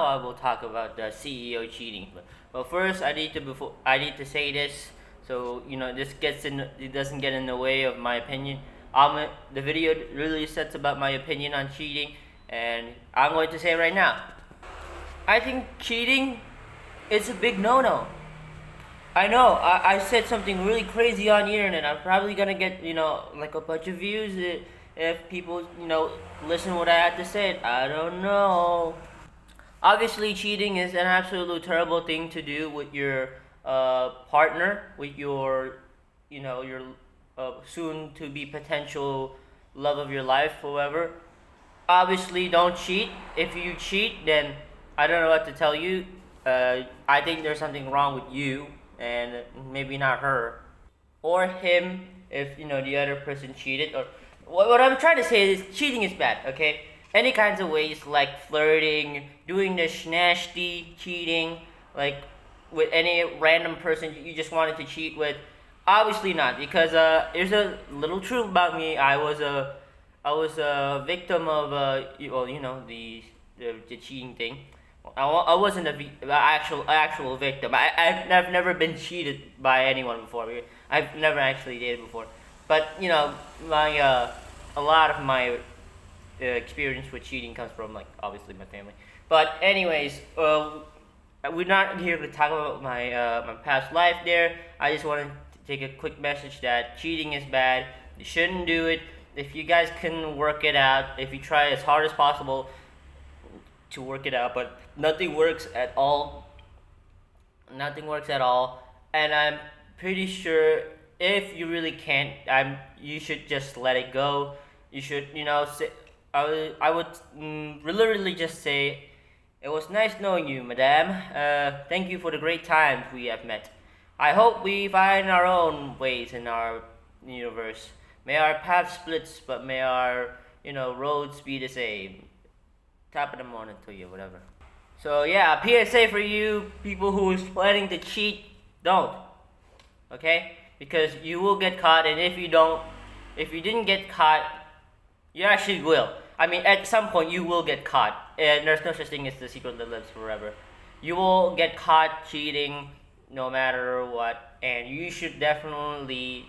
I will talk about the CEO cheating. But first, I need to say this, so this it doesn't get in the way of my opinion. The video really sets about my opinion on cheating, and I'm going to say right now, I think cheating is a big no-no. I know I said something really crazy on the internet. I'm probably gonna get like a bunch of views if people listen what I had to say. I don't know. Obviously, cheating is an absolute terrible thing to do with your partner, with your soon to be potential love of your life, whoever. Obviously, don't cheat. If you cheat, then I don't know what to tell you. I think there's something wrong with you, and maybe not her or him. If the other person cheated, or what I'm trying to say is cheating is bad. Okay, any kinds of ways like flirting, doing the nasty cheating, like with any random person you just wanted to cheat with. Obviously not, because there's a little truth about me. I was a victim of the cheating thing. I wasn't a actual victim. I've never been cheated by anyone before. I've never actually dated before, but my a lot of my experience with cheating comes from, like, obviously my family. But anyways, we're not here to talk about my past life. There, I just want to take a quick message that cheating is bad. You shouldn't do it. If you guys can work it out, if you try as hard as possible to work it out, but nothing works at all. Nothing works at all, and I'm pretty sure if you really can't, you should just let it go. You should, say, I would literally just say, it was nice knowing you, madame. Thank you for the great times we have met. I hope we find our own ways in our universe. May our paths split, but may our, roads be the same. Top of the morning to you, whatever. So yeah, PSA for you people who is planning to cheat, don't. Okay? Because you will get caught, and if you didn't get caught, you actually will. I mean, at some point you will get caught, and there's no such thing as the secret that lives forever. You will get caught cheating no matter what, and you should definitely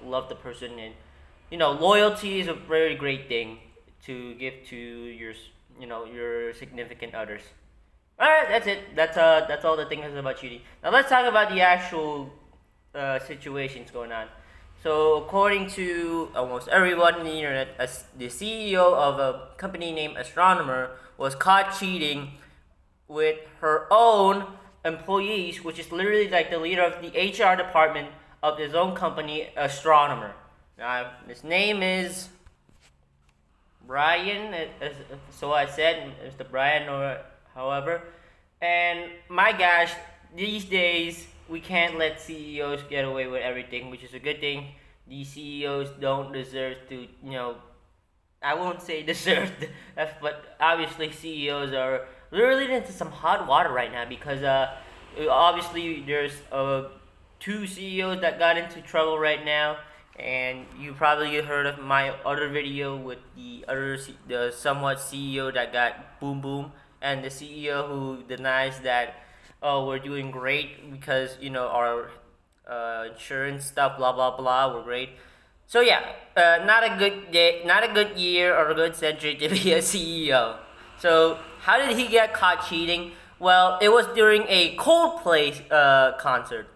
love the person, and loyalty is a very great thing to give to your significant others. All right, that's it. That's all the things about cheating. Now let's talk about the actual situations going on. So according to almost everyone on the internet, the CEO of a company named Astronomer was caught cheating with her own employees, which is literally like the leader of the HR department of his own company, Astronomer. Now his name is Brian, so I said, Mr. Brian, or however. And my gosh, these days we can't let CEOs get away with everything, which is a good thing. These CEOs don't deserve to, I won't say deserved, but obviously CEOs are literally into some hot water right now, because obviously there's two CEOs that got into trouble right now. And you probably heard of my other video with the somewhat CEO that got boom boom, and the CEO who denies that, oh, we're doing great because our insurance stuff, blah blah blah, we're great. So yeah, not a good day, not a good year or a good century to be a CEO. So how did he get caught cheating? Well, it was during a Coldplay concert.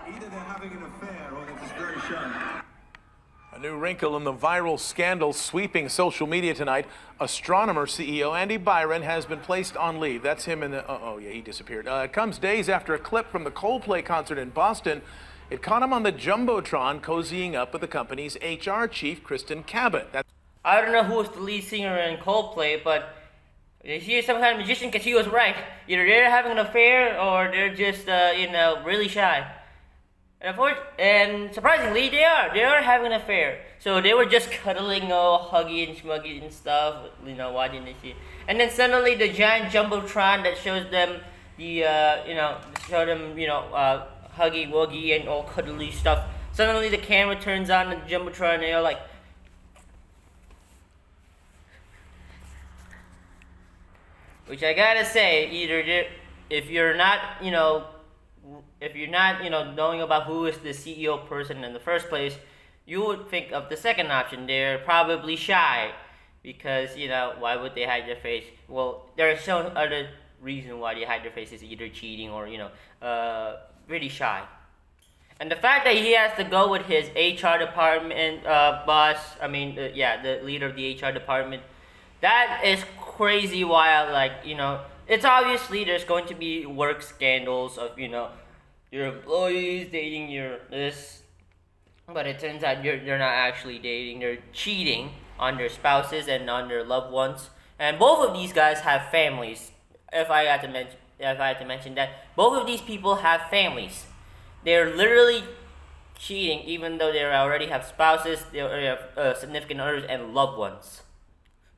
Either they're having an affair or they're just very shy. A new wrinkle in the viral scandal sweeping social media tonight. Astronomer CEO Andy Byron has been placed on leave. That's him in the... Oh, yeah, he disappeared. It comes days after a clip from the Coldplay concert in Boston. It caught him on the Jumbotron cozying up with the company's HR chief, Kristen Cabot. I don't know who was the lead singer in Coldplay, but he is some kind of magician, because he was right. Either they're having an affair or they're just, really shy. And surprisingly, they are having an affair. So they were just cuddling, all huggy and smuggy and stuff, watching this shit. And then suddenly the giant jumbotron that shows them huggy wuggy and all cuddly stuff. Suddenly the camera turns on the Jumbotron and they're like, which I gotta say, if you're not knowing about who is the CEO person in the first place, you would think of the second option. They're probably shy, because why would they hide their face? Well, there are some other reason why they hide their face, is either cheating or really shy. And the fact that he has to go with his HR department boss, the leader of the HR department, that is crazy wild. It's obviously there's going to be work scandals of your employees dating your this, but it turns out they're not actually dating. They're cheating on their spouses and on their loved ones. And both of these guys have families. If I had to mention that, both of these people have families. They're literally cheating, even though they already have spouses, they already have significant others and loved ones.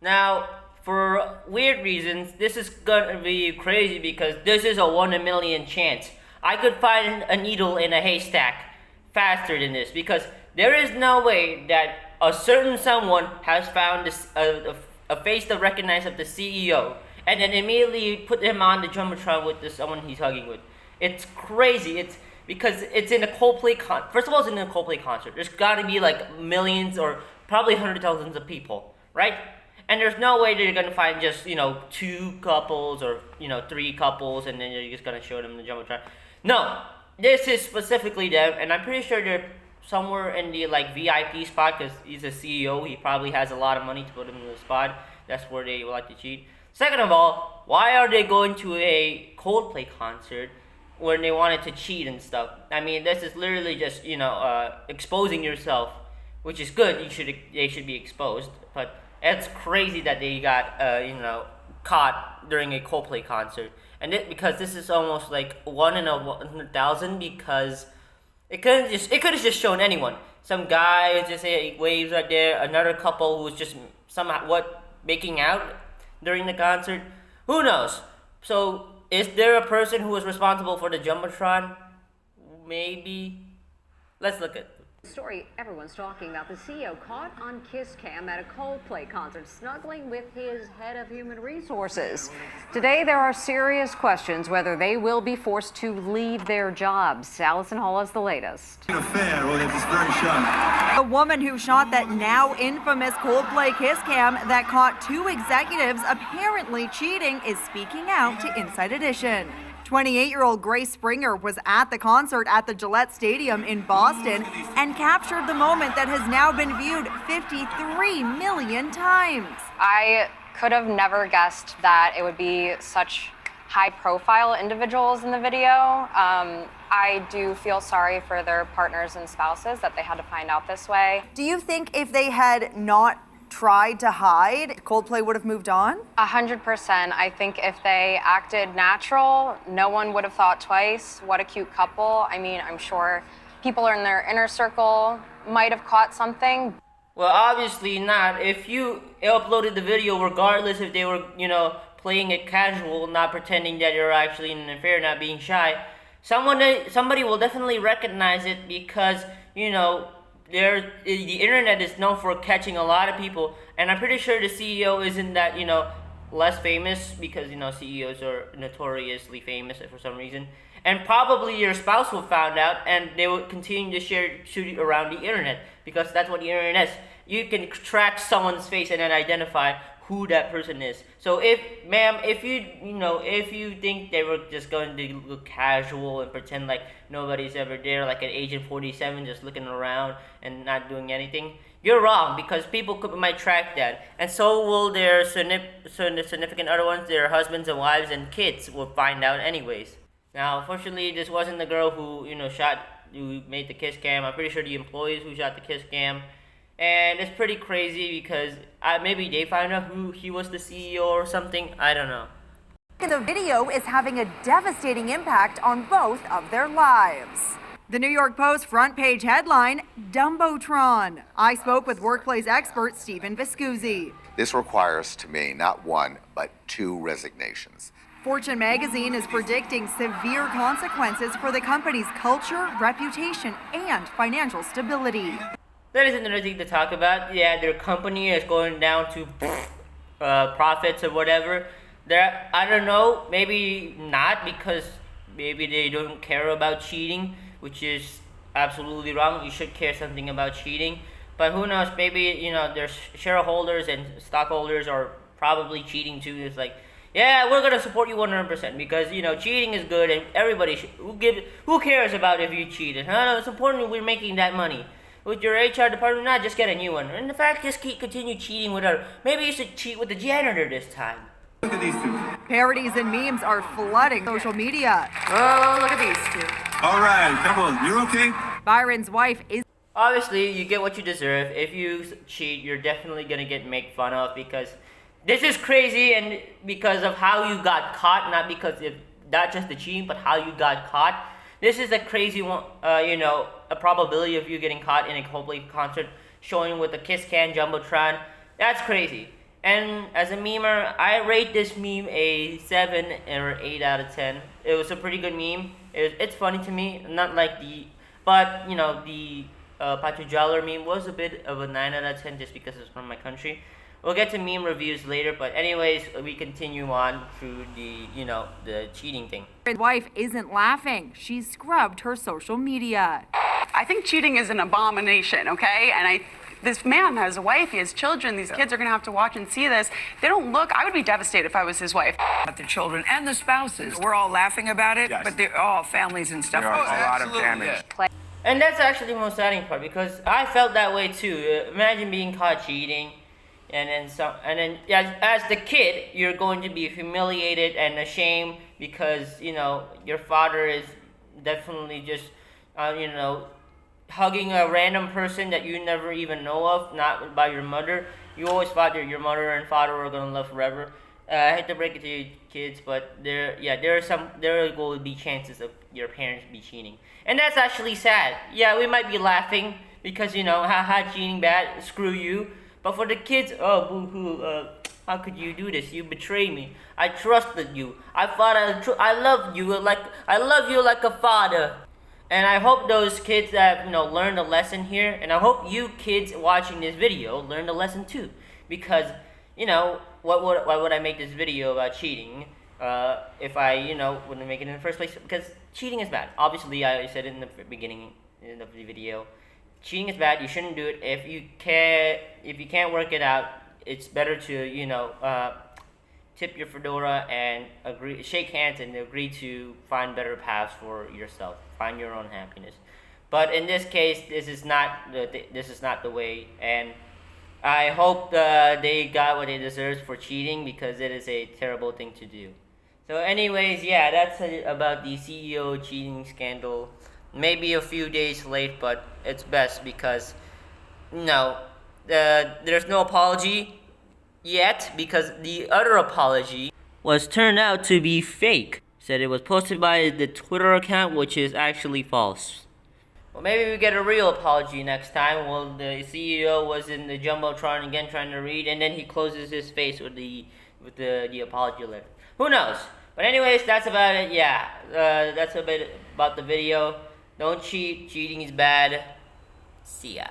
Now, for weird reasons, this is gonna be crazy, because this is a 1 in a million chance. I could find a needle in a haystack faster than this, because there is no way that a certain someone has found a face to recognize of the CEO and then immediately put him on the Jumbotron with someone he's hugging with. It's crazy. It's because it's in a Coldplay First of all, it's in a Coldplay concert. There's got to be like millions or probably hundreds of thousands of people, right? And there's no way that you're gonna find just 2 couples or 3 couples and then you're just gonna show them the Jumbotron. No, this is specifically them, and I'm pretty sure they're somewhere in the VIP spot, because he's a CEO. He probably has a lot of money to put him in the spot. That's where they like to cheat. Second of all, why are they going to a Coldplay concert when they wanted to cheat and stuff? I mean, this is literally just exposing yourself, which is good. They should be exposed, but it's crazy that they got caught during a Coldplay concert, and because this is almost like 1 in a 100,000, because it could have just shown anyone. Some guy just waves right there. Another couple who's just somehow making out during the concert. Who knows? So is there a person who is responsible for the Jumbotron? Maybe. Let's look at story everyone's talking about. The CEO caught on kiss cam at a Coldplay concert snuggling with his head of human resources. Today there are serious questions whether they will be forced to leave their jobs. Allison Hall has the latest. An affair, or they're just very shy. The woman who shot that now infamous Coldplay kiss cam that caught 2 executives apparently cheating is speaking out to Inside Edition. 28-year-old Grace Springer was at the concert at the Gillette Stadium in Boston and captured the moment that has now been viewed 53 million times. I could have never guessed that it would be such high-profile individuals in the video. I do feel sorry for their partners and spouses that they had to find out this way. Do you think if they had not tried to hide, Coldplay would have moved on? 100%. I think if they acted natural, no one would have thought twice. What a cute couple. I mean, I'm sure people in their inner circle might have caught something. Well, obviously not. If you uploaded the video, regardless if they were, playing it casual, not pretending that you're actually in an affair, not being shy, somebody will definitely recognize it, because, the internet is known for catching a lot of people, and I'm pretty sure the CEO isn't that, less famous, because, CEOs are notoriously famous for some reason. And probably your spouse will find out, and they will continue to shoot it around the internet, because that's what the internet is. You can track someone's face and then identify who that person is. So if you think they were just going to look casual and pretend like nobody's ever there, like an Agent 47 just looking around and not doing anything, you're wrong, because people might track that, and so will their significant other ones, their husbands and wives and kids will find out anyways. Now, unfortunately, this wasn't the girl who who made the kiss cam. I'm pretty sure the employees who shot the kiss cam. And it's pretty crazy, because maybe they found out who he was the CEO or something. I don't know. The video is having a devastating impact on both of their lives. The New York Post front page headline, Dumbotron. I spoke with workplace expert Stephen Viscusi. This requires, to me, not 1, but 2 resignations. Fortune magazine is predicting severe consequences for the company's culture, reputation, and financial stability. That is another thing to talk about. Yeah, their company is going down to profits or whatever. I don't know, maybe not, because maybe they don't care about cheating, which is absolutely wrong. You should care something about cheating. But who knows, maybe, their shareholders and stockholders are probably cheating too. It's like, yeah, we're gonna support you 100% because cheating is good and everybody should. Who cares about if you cheated? Huh? It's important we're making that money. With your HR department, not just get a new one. And in fact, just continue cheating with our. Maybe you should cheat with the janitor this time. Look at these two. Parodies and memes are flooding social media. Oh, look at these two. All right, come on. You're okay? Byron's wife is. Obviously, you get what you deserve. If you cheat, you're definitely gonna get made fun of because this is crazy, and because of how you got caught, not just the cheating, but how you got caught. This is a crazy one. A probability of you getting caught in a Coldplay concert, showing with a Kiss Can Jumbotron. That's crazy. And as a memer, I rate this meme a 7 or 8 out of 10. It was a pretty good meme. It's funny to me, not like the Pachujalar meme was a bit of a 9 out of 10 just because it's from my country. We'll get to meme reviews later, but anyways, we continue on through the cheating thing. Byron's wife isn't laughing. She scrubbed her social media. I think cheating is an abomination, okay? And this man has a wife, he has children, these kids are gonna have to watch and see this. They don't look, I would be devastated if I was his wife. The children and the spouses. We're all laughing about it, but they're all families and stuff. There are a lot of damage. And that's actually the most saddening part because I felt that way too. Imagine being caught cheating, and then as the kid, you're going to be humiliated and ashamed because your father is definitely just hugging a random person that you never even know of, not by your mother. You always thought that your mother and father were gonna love forever. I hate to break it to you kids, but there will be chances of your parents be cheating, and that's actually sad. Yeah, we might be laughing because haha, cheating bad, screw you. But for the kids, oh boo hoo, how could you do this? You betrayed me. I trusted you. I thought I loved you like a father. And I hope those kids have learned a lesson here, and I hope you kids watching this video learned a lesson too, because why would I make this video about cheating if I wouldn't make it in the first place? Because cheating is bad. Obviously, I said it in the beginning of the video. Cheating is bad. You shouldn't do it. If you can't work it out, it's better to tip your fedora and shake hands and agree to find better paths for yourself. Find your own happiness. But in this case, this is not the way. And I hope they got what they deserve for cheating because it is a terrible thing to do. So, anyways, yeah, that's about the CEO cheating scandal. Maybe a few days late, but it's best because there's no apology yet because the other apology was turned out to be fake. Said it was posted by the Twitter account, which is actually false. Well, maybe we get a real apology next time. Well, the CEO was in the Jumbotron again trying to read, and then he closes his face with the apology letter. Who knows? But anyways, that's about it. Yeah, that's a bit about the video. Don't cheat. Cheating is bad. See ya.